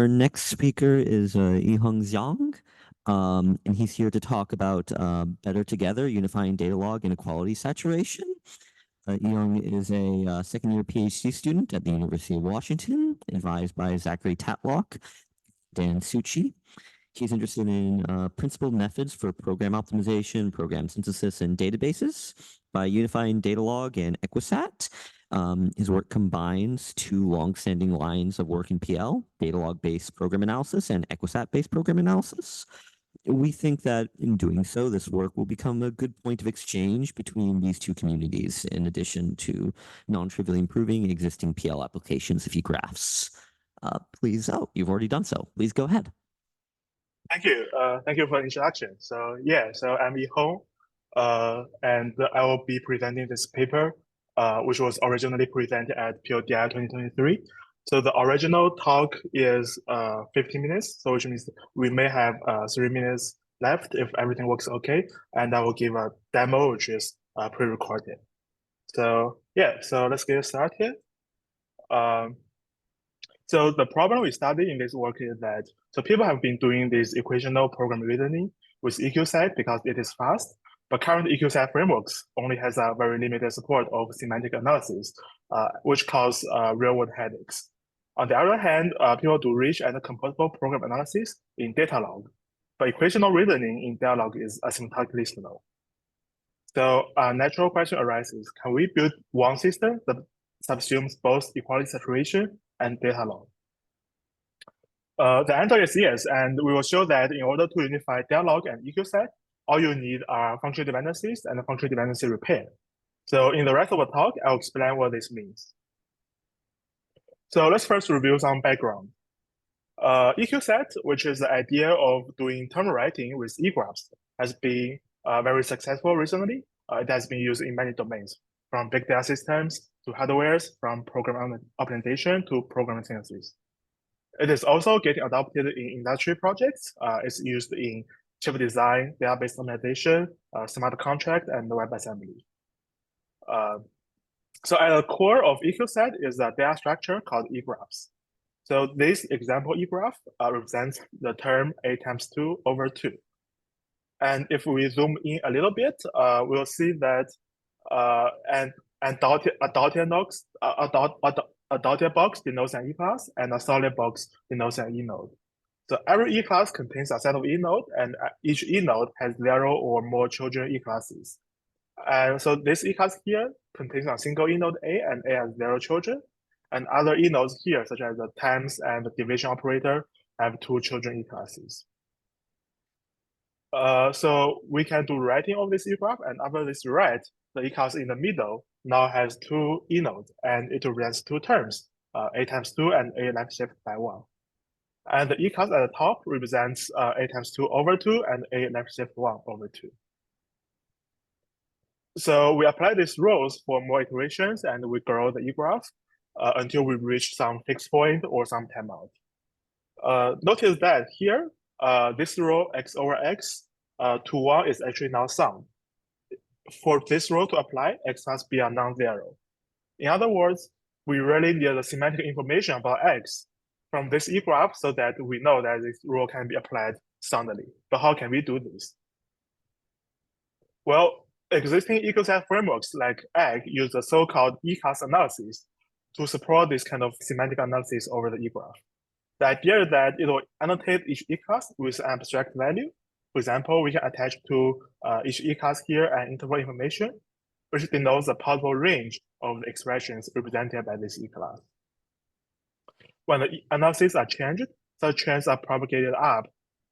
Our next speaker is Yihong Zhang, and he's here to talk about Better Together, Unifying Datalog and Equality Saturation. Yihong is a second-year Ph.D. student at the University of Washington, advised by Zachary Tatlock and Suciu. He's interested in principled methods for program optimization, program synthesis, and databases by Unifying Datalog and eqSat. His work combines two long-standing lines of work in PL, Datalog-based program analysis and eqSat-based program analysis. We think that in doing so, this work will become a good point of exchange between these two communities, in addition to non-trivially improving existing PL applications of egraphs. You've already done so. Please go ahead. Thank you. Thank you for the introduction. So I'm Yihong, and I will be presenting this paper, which was originally presented at Ph.D. 2023. So the original talk is 15 minutes, so which means we may have 3 minutes left if everything works okay, and I will give a demo which is pre-recorded. So let's get started. So the problem we studied in this work is that people have been doing this equational program reasoning with eqSat because it is fast, but current eqSat frameworks only has a very limited support of semantic analysis, which cause real-world headaches. On the other hand, people do rich and composable program analysis in Datalog, but equational reasoning in Datalog is asymptotically slow. So a natural question arises: can we build one system that subsumes both equality saturation and Datalog? The answer is yes, and we will show that in order to unify Datalog and eqSat, all you need are functional dependencies and functional dependency repair. So in the rest of the talk, I'll explain what this means. So let's first review some background. eqSat, which is the idea of doing term writing with egraphs, has been very successful recently. It has been used in many domains, from big data systems to hardwares, from program optimization to program synthesis. It is also getting adopted in industry projects. It's used in chip design, database optimization, smart contract, and WebAssembly. So at the core of eqSat is a data structure called egraphs. So this example egraph represents the term a times 2 over 2. And if we zoom in a little bit, we'll see that a dotted box denotes an e-class, and a solid box denotes an e-node. So every e-class contains a set of e-node, and each e-node has 0 or more children e-classes. And so this e-class here contains a single e-node A, and A has 0 children. And other e-nodes here, such as the times and the division operator, have 2 children e-classes. So we can do writing of this egraph, and after this write, the e-class in the middle now has 2 e-nodes, and it represents 2 terms, a times 2 and a left shift by 1. And the e-class at the top represents a times 2 over 2 and a left shift 1 over 2. So we apply these rules for more iterations, and we grow the egraph until we reach some fixed point or some timeout. Notice that here, this rule x over x to 1 is actually now sum. For this rule to apply, x must be a non-zero. In other words, we really need the semantic information about x from this egraph so that we know that this rule can be applied soundly. But how can we do this? Well, existing eqSat frameworks like egg use the so-called e-class analysis to support this kind of semantic analysis over the egraph. The idea is that it will annotate each e-class with an abstract value. For example, we can attach to each e-class here an interval information, which denotes the possible range of the expressions represented by this e-class. When the analyses are changed, such trends are propagated up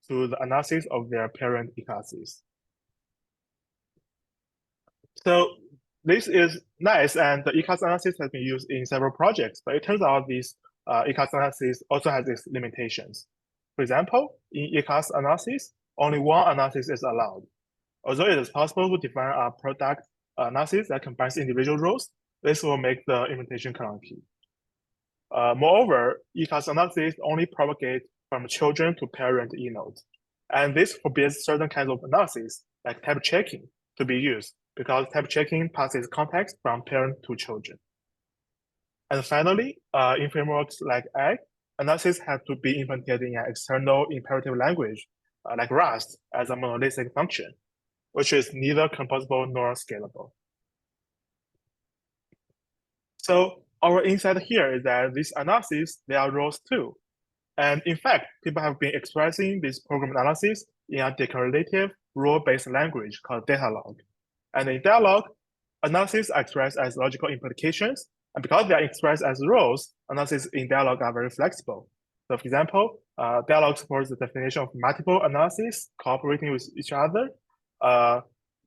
to the analysis of their parent e-classes. So this is nice, and the e-class analysis has been used in several projects, but it turns out this e-class analysis also has its limitations. For example, in e-class analysis, only one analysis is allowed. Although it is possible to define a product analysis that combines individual rows, this will make the implementation clunky. Moreover, e-class analysis only propagate from children to parent e-nodes. And this forbids certain kinds of analysis, like type checking, to be used, because type checking passes context from parent to children. And finally, in frameworks like egg, analysis had to be implemented in an external imperative language, like Rust, as a monolithic function, which is neither composable nor scalable. So our insight here is that these analyses, they are rows too. And in fact, people have been expressing this program analysis in a declarative rule-based language called Datalog. And in Datalog, analyses are expressed as logical implications. And because they are expressed as rows, analyses in Datalog are very flexible. So for example, Datalog supports the definition of multiple analyses cooperating with each other.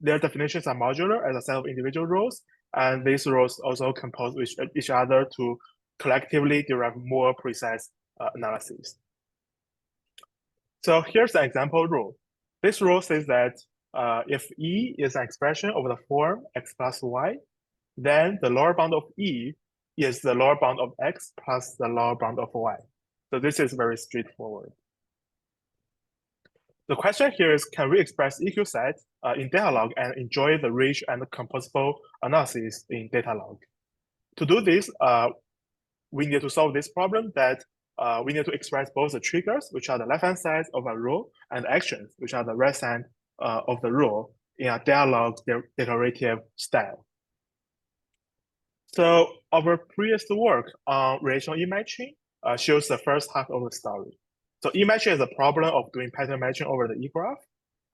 Their definitions are modular as a set of individual rows, and these rows also compose with each other to collectively derive more precise analysis. So here's an example rule. This rule says that if E is an expression of the form x plus y, then the lower bound of E is the lower bound of x plus the lower bound of y. So this is very straightforward. The question here is, can we express eqSat in Datalog and enjoy the rich and composable analysis in Datalog? To do this, we need to solve this problem that we need to express both the triggers, which are the left-hand side of a row, and actions, which are the right side of the row, in a Datalog declarative style. So our previous work on relational e-matching shows the first half of the story. So e-matching is a problem of doing pattern matching over the egraph.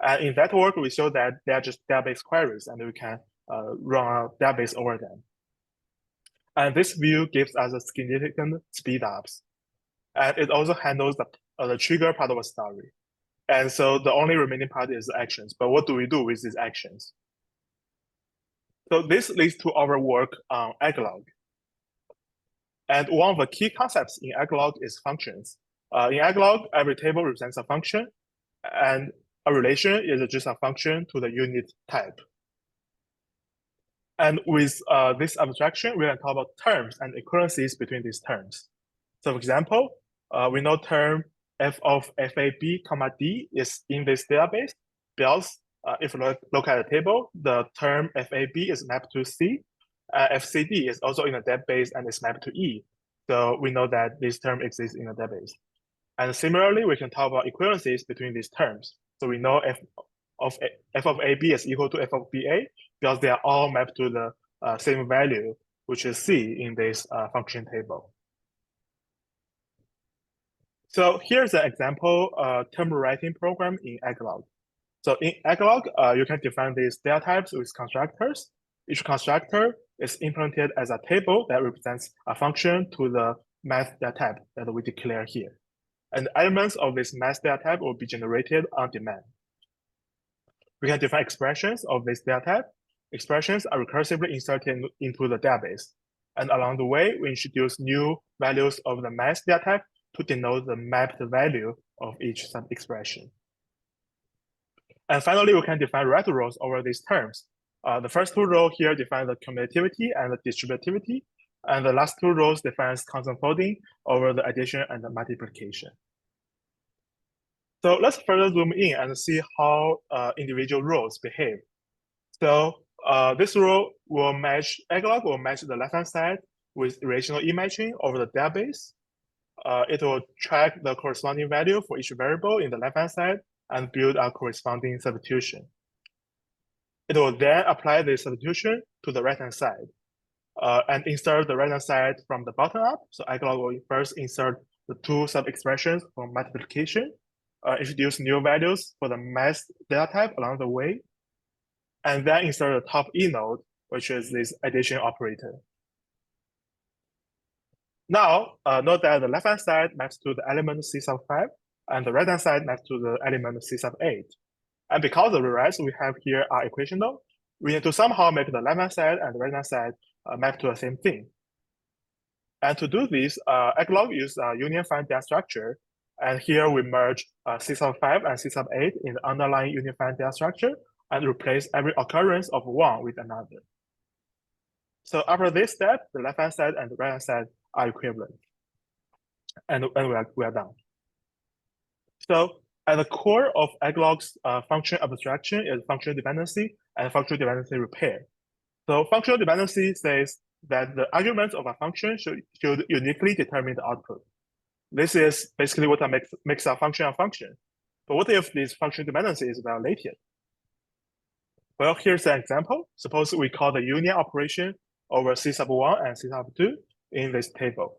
And in that work, we show that they are just database queries, and we can run a database over them. And this view gives us a significant speed ups. And it also handles the trigger part of a story. And so the only remaining part is actions. But what do we do with these actions? So this leads to our work on eqlog. And one of the key concepts in eqlog is functions. In eqlog, every table represents a function, and a relation is just a function to the unit type. And with this abstraction, we can talk about terms and equivalencies between these terms. So for example, we know term f of fab, comma d is in this database because if you look at the table, the term fab is mapped to c, fcd is also in the database and is mapped to e. So we know that this term exists in the database. And similarly, we can talk about equivalencies between these terms. So we know f of ab is equal to f of ba because they are all mapped to the same value, which is c in this function table. So here's an example term writing program in eqlog. So in eqlog, you can define these data types with constructors. Each constructor is implemented as a table that represents a function to the math data type that we declare here. And elements of this math data type will be generated on demand. We can define expressions of this data type. Expressions are recursively inserted into the database. And along the way, we introduce new values of the math data type to denote the mapped value of each sub-expression. And finally, we can define red rows over these terms. The first two rows here define the commutativity and the distributivity, and the last two rows defines constant folding over the addition and the multiplication. So let's further zoom in and see how individual rows behave. So this row will match, eqlog will match the left-hand side with relational e-matching over the database. It will track the corresponding value for each variable in the left-hand side and build a corresponding substitution. It will then apply the substitution to the right-hand side and insert the right-hand side from the bottom up. So eqlog will first insert the two sub-expressions for multiplication, introduce new values for the math data type along the way, and then insert the top E node, which is this addition operator. Now, note that the left-hand side maps to the element C sub 5, and the right-hand side maps to the element C sub 8. And because the rest we have here are equational, we need to somehow make the left-hand side and the right-hand side map to the same thing. And to do this, eqlog uses a unifying data structure. And here we merge C sub 5 and C sub 8 in the underlying unifying data structure and replace every occurrence of one with another. So after this step, the left-hand side and the right-hand side are equivalent. And we are done. So at the core of eqlog's function abstraction is functional dependency and functional dependency repair. So functional dependency says that the arguments of a function should uniquely determine the output. This is basically what makes a function a function. But what if this function dependency is violated? Well, here's an example. Suppose we call the union operation over C sub 1 and C sub 2 in this table.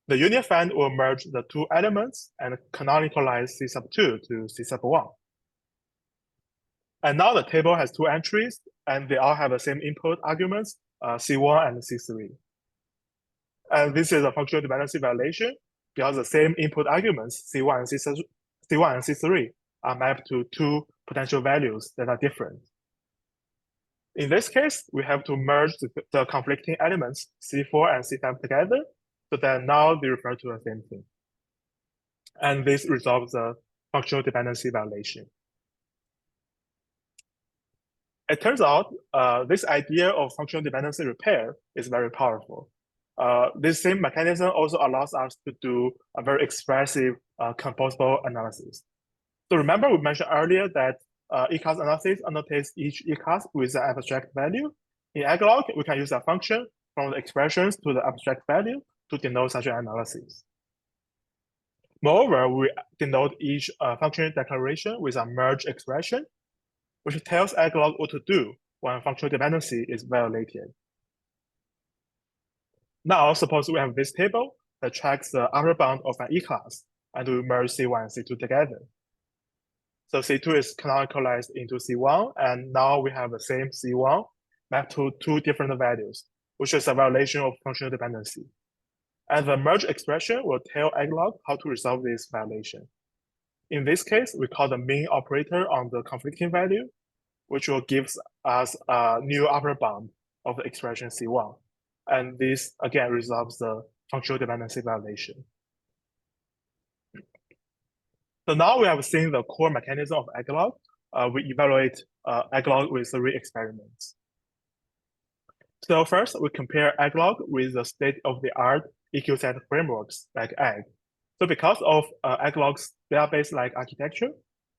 The union find will merge the two elements and canonicalize C sub 2 to C sub 1. And now the table has two entries, and they all have the same input arguments, C1 and C3. And this is a functional dependency violation because the same input arguments, C1 and C3, are mapped to two potential values that are different. In this case, we have to merge the conflicting elements, C4 and C5 together, so that now they refer to the same thing. And this resolves the functional dependency violation. It turns out this idea of functional dependency repair is very powerful. This same mechanism also allows us to do a very expressive composable analysis. So remember we mentioned earlier that eqSat analysis annotates each eqSat with an abstract value. In etalog, we can use a function from the expressions to the abstract value to denote such an analysis. Moreover, we denote each function declaration with a merge expression, which tells etalog what to do when functional dependency is violated. Now, suppose we have this table that tracks the upper bound of an eqSat, and we merge C1 and C2 together. So C2 is canonicalized into C1, and now we have the same C1 mapped to two different values, which is a violation of functional dependency. And the merge expression will tell etalog how to resolve this violation. In this case, we call the mean operator on the conflicting value, which will give us a new upper bound of the expression C1. And this, again, resolves the functional dependency violation. So now we have seen the core mechanism of etalog. We evaluate etalog with three experiments. So first, we compare etalog with the state-of-the-art eqSat frameworks like egg. So because of etalog's database-like architecture,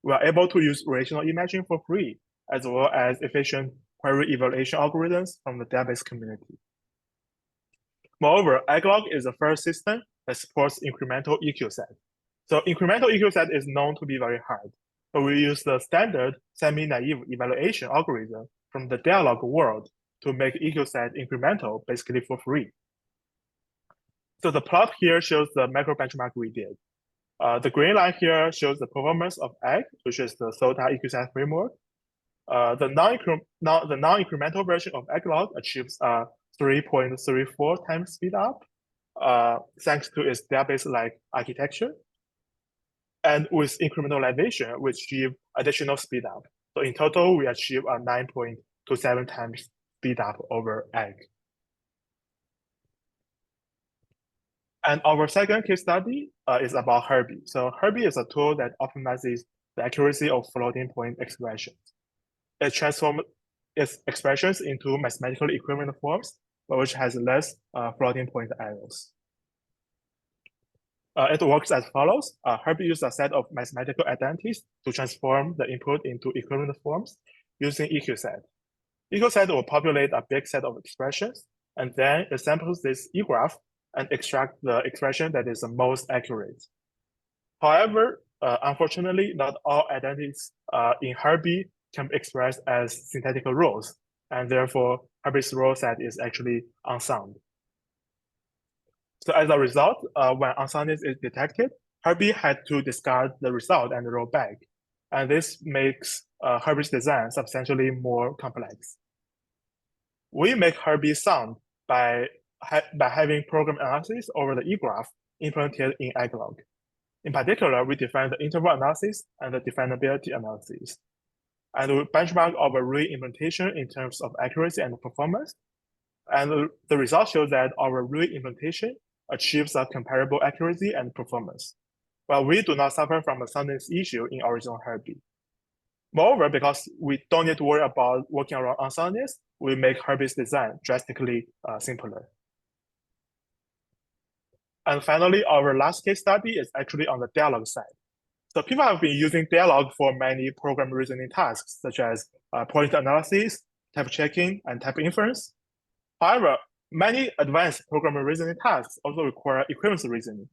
we are able to use relational imaging for free, as well as efficient query evaluation algorithms from the database community. Moreover, etalog is the first system that supports incremental eqSat. So incremental eqSat is known to be very hard, but we use the standard semi-naive evaluation algorithm from the Datalog world to make eqSat incremental basically for free. So the plot here shows the macro benchmark we did. The green line here shows the performance of egg, which is the SOTA eqSat framework. The non-incremental version of etalog achieves 3.34 times speed up, thanks to its database-like architecture. And with incrementalization, we achieve additional speed up. So in total, we achieve a 9.27 times speed up over egg. And our second case study is about Herbie. So Herbie is a tool that optimizes the accuracy of floating point expressions. It transforms its expressions into mathematically equivalent forms, but which has less floating point errors. It works as follows. Herbie uses a set of mathematical identities to transform the input into equivalent forms using eqSat. eqSat will populate a big set of expressions, and then it samples this egraph and extract the expression that is the most accurate. However, unfortunately, not all identities in Herbie can be expressed as syntactical rows, and therefore Herbie's row set is actually unsound. So as a result, when unsoundness is detected, Herbie had to discard the result and roll back. And this makes Herbie's design substantially more complex. We make Herbie sound by having program analysis over the egraph implemented in etalog. In particular, we define the interval analysis and the definability analysis. And we benchmark our re-implementation in terms of accuracy and performance. And the results show that our re-implementation achieves a comparable accuracy and performance, while we do not suffer from a soundness issue in original Herbie. Moreover, because we don't need to worry about working around unsoundness, we make Herbie's design drastically simpler. And finally, our last case study is actually on the Datalog side. So people have been using Datalog for many program reasoning tasks, such as point analysis, type checking, and type inference. However, many advanced programming reasoning tasks also require equivalence reasoning.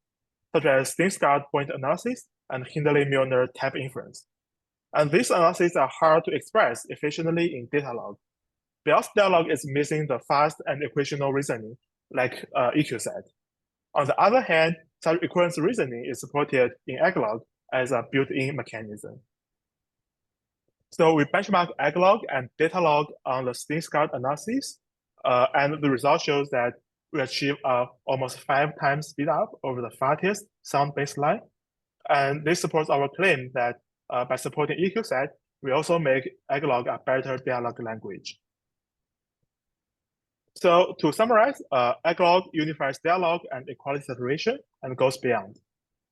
such as thin-scarred point analysis and Hindley-Milner type inference. And these analyses are hard to express efficiently in Datalog, because Datalog is missing the fast and equational reasoning, like eqSat. On the other hand, such equivalence reasoning is supported in eglog as a built-in mechanism. So we benchmark eglog and Datalog on the thin-scarred analysis, and the result shows that we achieve almost 5 times speed up over the fastest sound baseline. And this supports our claim that by supporting eqSat, we also make eglog a better dialogue language. So to summarize, eglog unifies dialogue and equality saturation and goes beyond.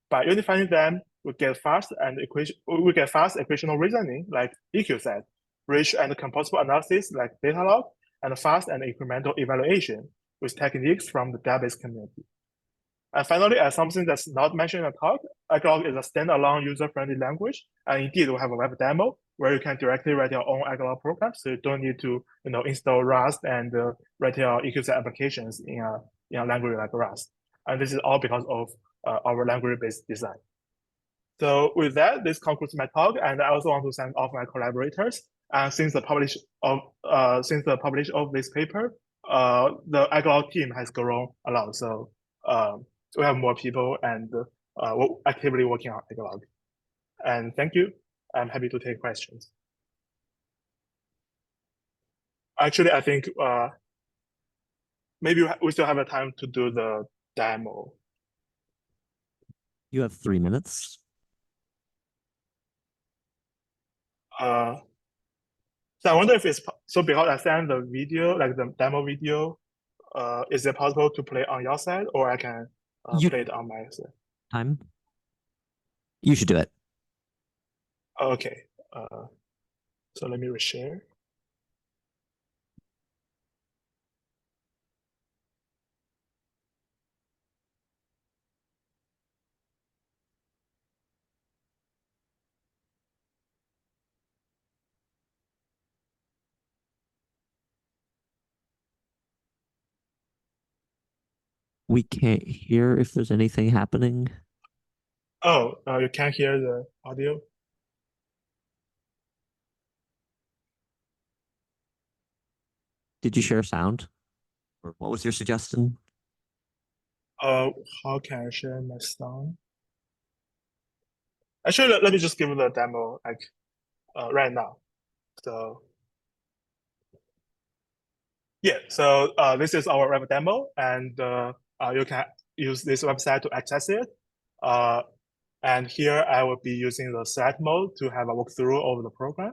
By unifying them, we get fast equational reasoning like eqSat, rich and composable analysis like Datalog, and fast and incremental evaluation with techniques from the database community. And finally, as something that's not mentioned in the talk, eglog is a standalone user-friendly language. And indeed, we have a web demo where you can directly write your own eglog program, so you don't need to install Rust and write your eqSat applications in a language like Rust. And this is all because of our language-based design. So with that, this concludes my talk, and I also want to thank all of my collaborators. And since the publish of this paper, the eglog team has grown a lot. So we have more people and we're actively working on eglog. And thank you. I'm happy to take questions. Actually, I think maybe we still have a time to do the demo. You have 3 minutes. So I wonder if it's so because I sent the video, like the demo video, is it possible to play on your side, or I can play it on my side? Time. You should do it. Okay. So let me reshare. We can't hear if there's anything happening. Oh, you can't hear the audio? Did you share sound? Or what was your suggestion? How can I share my sound? Actually, let me just give the demo like right now. So yeah, so this is our web demo, and you can use this website to access it. And here I will be using the select mode to have a walkthrough of the program.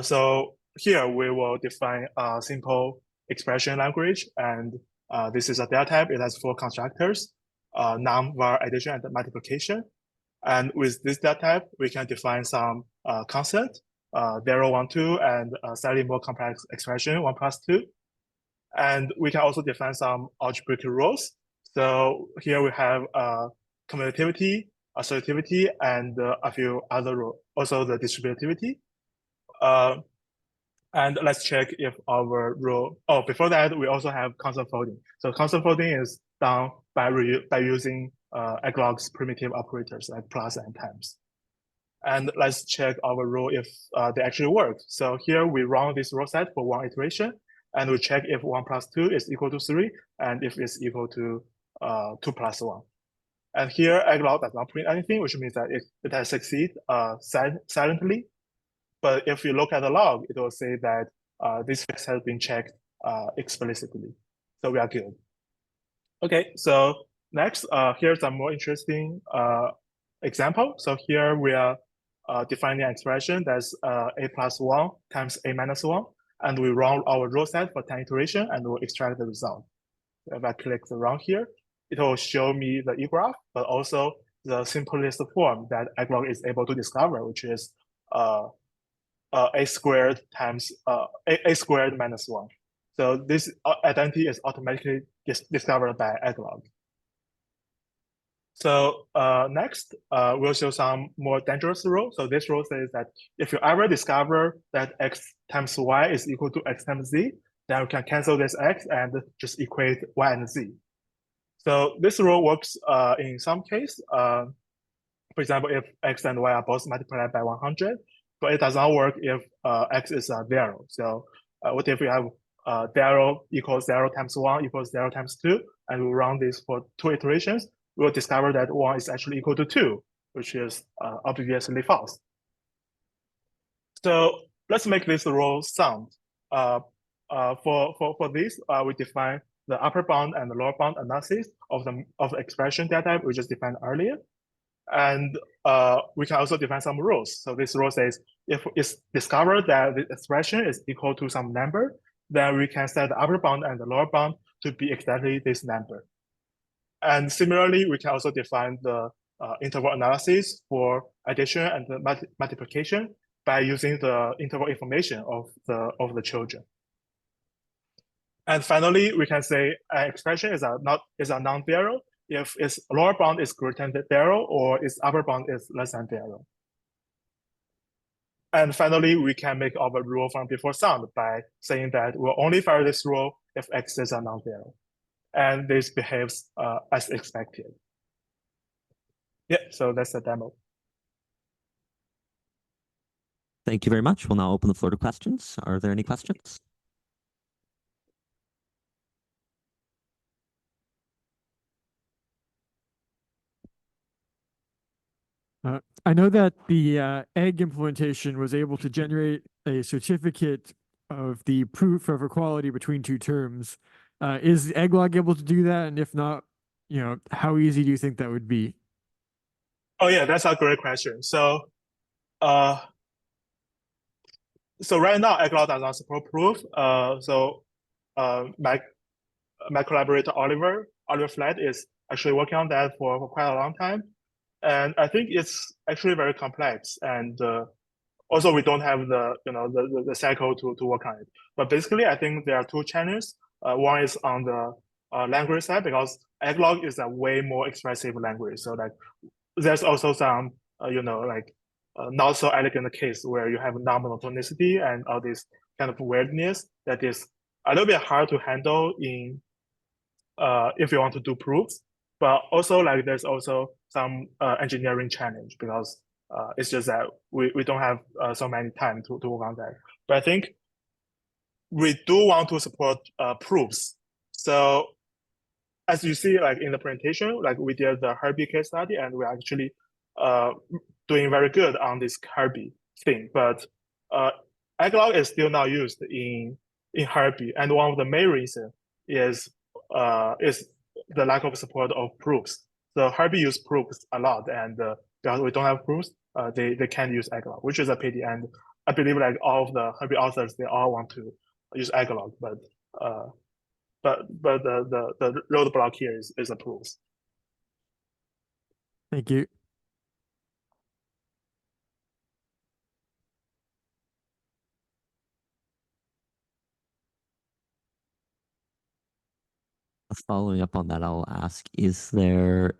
So here we will define a simple expression language, and this is a data type. It has 4 constructors, num, var, addition, and multiplication. And with this data type, we can define some constant, 0, 1, 2, and slightly more complex expression, 1 plus 2. And we can also define some algebraic rules. So here we have commutativity, associativity, and a few other rules, also the distributivity. And let's check if our rule, before that, we also have constant folding. So constant folding is done by using eglog's primitive operators like plus and times. And let's check our rule if they actually work. So here we run this rule set for 1 iteration, and we check if 1 plus 2 is equal to 3, and if it's equal to 2 plus 1. And here eglog does not print anything, which means that it has succeeded silently. But if you look at the log, it will say that this fix has been checked explicitly. So we are good. Okay, so next, here's a more interesting example. So here we are defining an expression that's a plus 1 times a minus 1. And we run our rule set for 10 iteration, and we'll extract the result. If I click the run here, it will show me the egraph, but also the simplest form that eglog is able to discover, which is a squared times a squared minus 1. So this identity is automatically discovered by eglog. So next, we'll show some more dangerous rule. So this rule says that if you ever discover that x times y is equal to x times z, then we can cancel this x and just equate y and z. So this rule works in some case. For example, if x and y are both multiplied by 100, but it does not work if x is 0. So what if we have 0 equals 0 times 1 equals 0 times 2, and we run this for 2 iterations, we'll discover that 1 is actually equal to 2, which is obviously false. So let's make this rule sound. For this, we define the upper bound and the lower bound analysis of the expression data type we just defined earlier. And we can also define some rules. So this rule says if it's discovered that the expression is equal to some number, then we can set the upper bound and the lower bound to be exactly this number. And similarly, we can also define the interval analysis for addition and multiplication by using the interval information of the children. And finally, we can say an expression is a non-zero if its lower bound is greater than 0 or its upper bound is less than 0. And finally, we can make our rule from before sound by saying that we'll only fire this rule if x is a non-zero. And this behaves as expected. Yeah, so that's the demo. Thank you very much. We'll now open the floor to questions. Are there any questions? I know that the egg implementation was able to generate a certificate of the proof of equality between two terms. Is egglog able to do that? And if not, how easy do you think that would be? Oh yeah, that's a great question. So right now egglog does not support proof. My collaborator Oliver Flat is actually working on that for quite a long time. And I think it's actually very complex. And also we don't have the cycle to work on it. But basically, I think there are two channels. One is on the language side because egglog is a way more expressive language. So like there's also some not so elegant case where you have non-monotonicity and all this kind of weirdness that is a little bit hard to handle in if you want to do proofs. But also like there's also some engineering challenge because it's just that we don't have so many time to work on that. But I think we do want to support proofs. So as you see, like in the presentation, like we did the Herbie case study, and we're actually doing very good on this Herbie thing. But egglog is still not used in Herbie, and one of the main reasons is the lack of support of proofs. So Herbie use proofs a lot, and because we don't have proofs, they can't use egglog, which is a pity. And I believe like all of the Herbie authors, they all want to use egglog, but the roadblock here is the proofs. Thank you. Following up on that, I'll ask, is there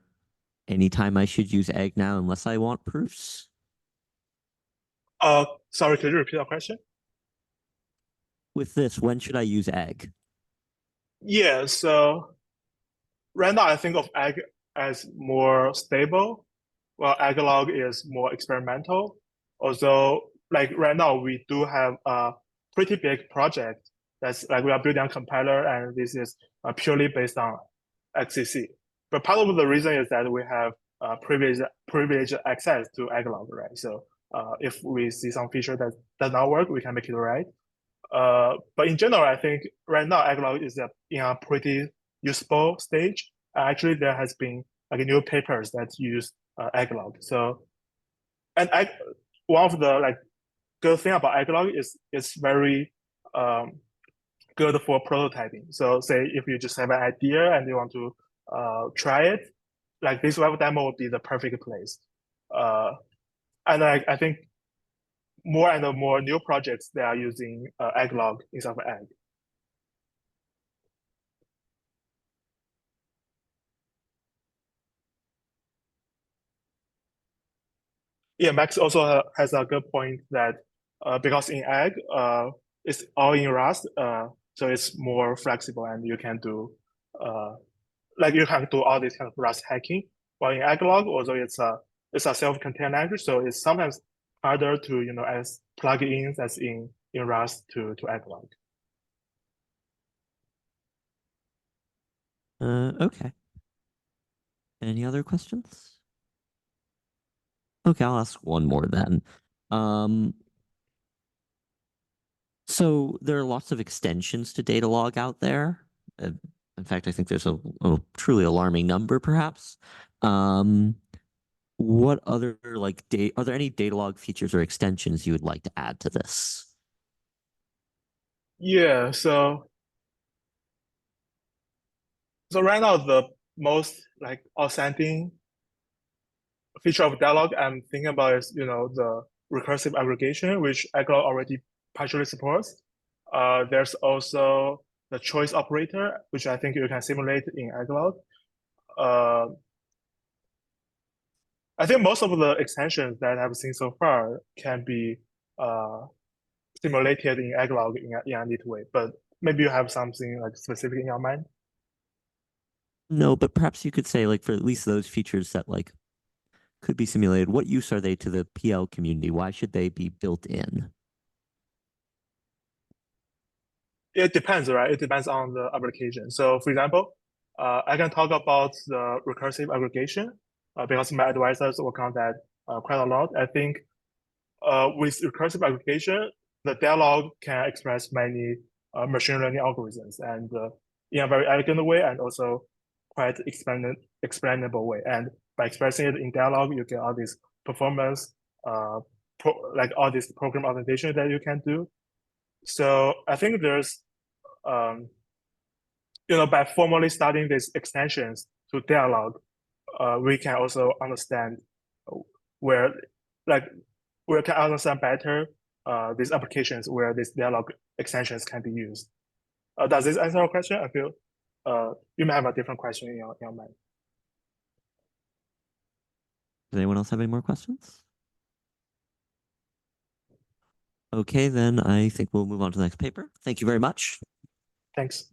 any time I should use egg now unless I want proofs? Sorry, could you repeat the question? With this, when should I use egg? Yeah, so right now I think of egg as more stable, while egglog is more experimental. Also, like right now we do have a pretty big project that's like we are building a compiler, and this is purely based on XCC. But part of the reason is that we have privileged access to egglog, right? So if we see some feature that does not work, we can make it right. But in general, I think right now egglog is in a pretty useful stage. Actually, there has been like new papers that use egglog. So, and one of the like good thing about egglog is it's very good for prototyping. So, say if you just have an idea and you want to try it, like this web demo would be the perfect place. And I think more and more new projects they are using egglog instead of egg. Yeah, Max also has a good point that because in egg, it's all in Rust, so it's more flexible and you can do like you can do all this kind of Rust hacking. While in eqlog, although it's a self-contained language, so it's sometimes harder to as plugins as in Rust to eqlog. Okay. Any other questions? Okay, I'll ask one more then. So there are lots of extensions to Datalog out there. In fact, I think there's a truly alarming number, perhaps. What other are there any Datalog features or extensions you would like to add to this? Yeah, so right now the most outstanding feature of Dialog I'm thinking about is the recursive aggregation, which eqlog already partially supports. There's also the choice operator, which I think you can simulate in eqlog. I think most of the extensions that I've seen so far can be simulated in eqlog in a neat way, but maybe you have something like specific in your mind. No, but perhaps you could say for at least those features that could be simulated, what use are they to the PL community? Why should they be built in? It depends, right? It depends on the application. So for example, I can talk about the recursive aggregation because my advisors work on that quite a lot. I think with recursive aggregation, the dialog can express many machine learning algorithms and in a very elegant way and also quite explainable way. And by expressing it in dialog, you get all this performance, like all this program augmentation that you can do. So I think there's, by formally studying these extensions to dialog, we can also understand where, like, we can understand better these applications where these dialog extensions can be used. Does this answer your question? I feel you may have a different question in your mind. Does anyone else have any more questions? Okay, then I think we'll move on to the next paper. Thank you very much. Thanks.